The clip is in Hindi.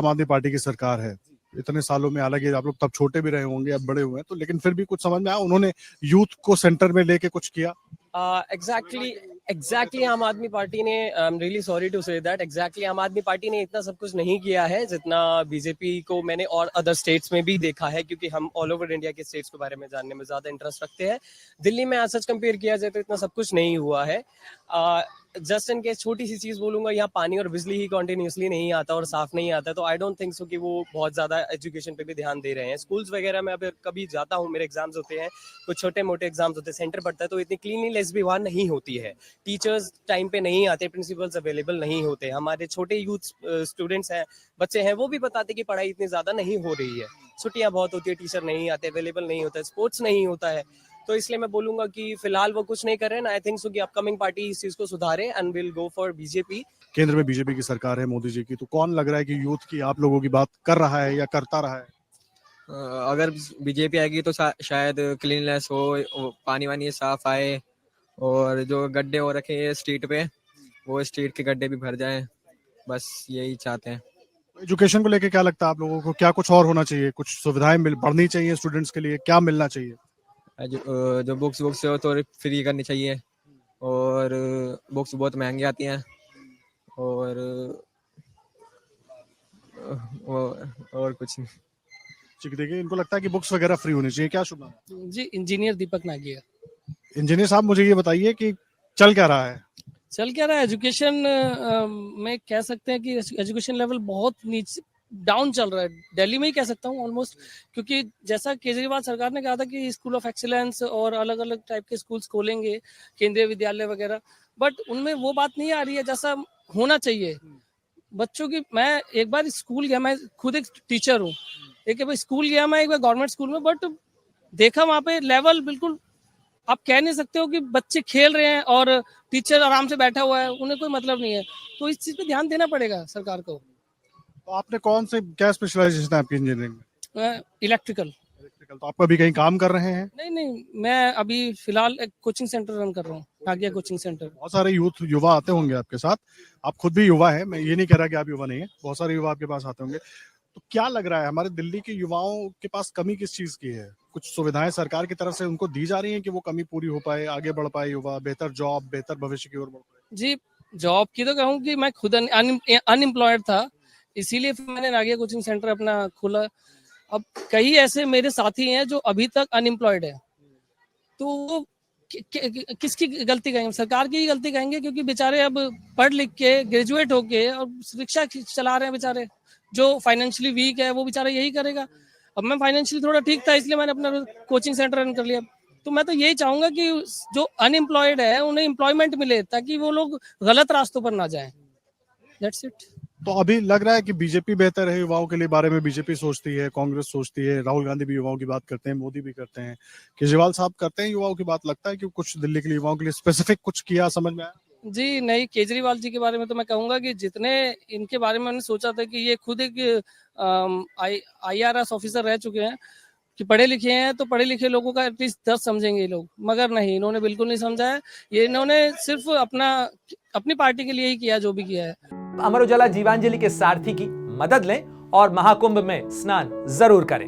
आम आदमी पार्टी की सरकार है, इतने सालों में, हालांकि आप लोग तब छोटे भी रहे होंगे, अब बड़े हुए हैं, तो लेकिन फिर भी कुछ समझ में आया उन्होंने यूथ को सेंटर में लेके कुछ किया? एग्जैक्टली आम आदमी पार्टी ने, I am really sorry to say that, exactly Aam Aadmi Party ने इतना सब कुछ नहीं किया है जितना बीजेपी को मैंने और अदर स्टेट्स में भी देखा है, क्योंकि हम ऑल ओवर इंडिया के स्टेट्स के बारे में जानने में ज्यादा इंटरेस्ट रखते हैं। दिल्ली में आज सच कंपेयर किया जाए तो इतना सब कुछ नहीं हुआ है। जस्ट इन केस छोटी सी चीज बोलूंगा, यहाँ पानी और बिजली ही कंटिन्यूसली नहीं आता और साफ नहीं आता, तो आई डोंट थिंक सो कि वो बहुत ज्यादा एजुकेशन पे भी ध्यान दे रहे हैं। स्कूल्स वगैरह में अगर कभी जाता हूँ, मेरे एग्जाम्स होते हैं, कुछ छोटे मोटे एग्जाम्स होते हैं, सेंटर पड़ता है, तो इतनी क्लीनलीनेस भी वहाँ नहीं होती है। टीचर्स टाइम पे नहीं आते, प्रिंसिपल्स अवेलेबल नहीं होते। हमारे छोटे यूथ स्टूडेंट्स हैं, बच्चे हैं, वो भी बताते कि पढ़ाई इतनी ज्यादा नहीं हो रही है, छुट्टियां बहुत होती है, टीचर नहीं आते, अवेलेबल नहीं होता है, स्पोर्ट्स नहीं होता है। तो इसलिए मैं बोलूंगा कि फिलहाल वो कुछ नहीं कर रहे हैं। आई थिंक सो कि अपकमिंग पार्टी इस चीज को सुधारे and will go for BJP. केंद्र में बीजेपी की सरकार है, मोदी जी की, तो कौन लग रहा है कि यूथ की, आप लोगों की बात कर रहा है या करता रहा है? अगर बीजेपी आएगी तो शायद क्लीननेस हो, पानी वानी साफ आए, और जो गड्ढे हो रखे हैं स्ट्रीट पे, वो स्ट्रीट के गड्ढे भी भर जाएं। बस यही चाहते हैं। एजुकेशन को लेके क्या लगता है आप लोगों को, क्या कुछ और होना चाहिए, कुछ सुविधाएं बढ़नी चाहिए स्टूडेंट्स के लिए, क्या मिलना चाहिए? जो बुक्स हो तो फ्री करनी चाहिए, और बुक्स बहुत महंगी आती हैं, और कुछ नहीं। ठीक, देखिए, इनको लगता है कि बुक्स वगैरह फ्री होनी चाहिए, क्या शुभ नाम? जी, इंजीनियर दीपक नागिया। इंजीनियर साहब, मुझे ये बताइए कि चल क्या रहा है? चल क्या रहा है एजुकेशन में, कह सकते हैं कि एजुकेशन लेवल बहुत नीचे डाउन चल रहा है। दिल्ली में ही कह सकता हूँ ऑलमोस्ट, क्योंकि जैसा केजरीवाल सरकार ने कहा था कि स्कूल ऑफ एक्सीलेंस और अलग अलग टाइप के स्कूल्स खोलेंगे, केंद्रीय विद्यालय वगैरह, बट उनमें वो बात नहीं आ रही है जैसा होना चाहिए। बच्चों की, मैं एक बार स्कूल गया, मैं खुद एक टीचर हूँ, एक बार स्कूल गया मैं, एक बार गवर्नमेंट स्कूल में, बट देखा वहाँ पे लेवल बिल्कुल, आप कह नहीं सकते हो कि बच्चे खेल रहे हैं और टीचर आराम से बैठा हुआ है, उन्हें कोई मतलब नहीं है। तो इस चीज पे ध्यान देना पड़ेगा सरकार को। तो आपने कौन से, क्या स्पेशलाइजेशन है आपकी इंजीनियरिंग में? इलेक्ट्रिकल। तो आप अभी कहीं काम कर रहे हैं? नहीं, मैं अभी फिलहाल एक कोचिंग सेंटर रन कर रहा हूँ, नागिया कोचिंग सेंटर। बहुत सारे युवा आते होंगे आपके साथ, आप खुद भी युवा है, मैं ये नहीं कह रहा कि आप युवा नहीं है, बहुत सारे युवा आपके पास आते होंगे, तो क्या लग रहा है हमारे दिल्ली के युवाओं के पास कमी किस चीज की है? कुछ सुविधाएं सरकार की तरफ से उनको दी जा रही हैं कि वो कमी पूरी हो पाए, आगे बढ़ पाए युवा, बेहतर जॉब, बेहतर भविष्य की ओर बढ़ पाए? जी, जॉब की तो कहूँ कि मैं खुद अनएम्प्लॉयड था, इसीलिए फिर मैंने नागिया कोचिंग सेंटर अपना खोला। अब कई ऐसे मेरे साथी हैं जो अभी तक अनएम्प्लॉयड है, तो वो किसकी गलती कहेंगे? सरकार की ही गलती कहेंगे, क्योंकि बेचारे अब पढ़ लिख के ग्रेजुएट होके और रिक्शा चला रहे हैं बेचारे। जो फाइनेंशियली वीक है वो बेचारा यही करेगा। अब मैं फाइनेंशियली थोड़ा ठीक था, इसलिए मैंने अपना कोचिंग सेंटर रन कर लिया। तो मैं तो यही चाहूंगा कि जो अनएम्प्लॉयड है उन्हें एम्प्लॉयमेंट मिले, ताकि वो लोग गलत रास्तों पर ना जाएं। That's it. तो अभी लग रहा है कि बीजेपी बेहतर है युवाओं के लिए, बारे में बीजेपी सोचती है, कांग्रेस सोचती है, राहुल गांधी भी युवाओं की बात करते हैं, मोदी भी करते हैं, केजरीवाल साहब करते हैं युवाओं की बात, लगता है कि कुछ दिल्ली के लिए युवाओं के लिए स्पेसिफिक कुछ किया, समझ में आया? जी नहीं, केजरीवाल जी के बारे में तो मैं कहूंगा कि जितने इनके बारे में मैंने सोचा था कि ये खुद एक IRS ऑफिसर रह चुके हैं, कि पढ़े लिखे हैं, तो पढ़े लिखे लोगों का एटलीस्ट 10 समझेंगे ये लोग, मगर नहीं, इन्होंने बिल्कुल नहीं समझा है। ये इन्होंने सिर्फ अपनी पार्टी के लिए ही किया जो भी किया है। अमर उजाला जीवांजलि के सारथी की मदद लें और महाकुंभ में स्नान जरूर करें।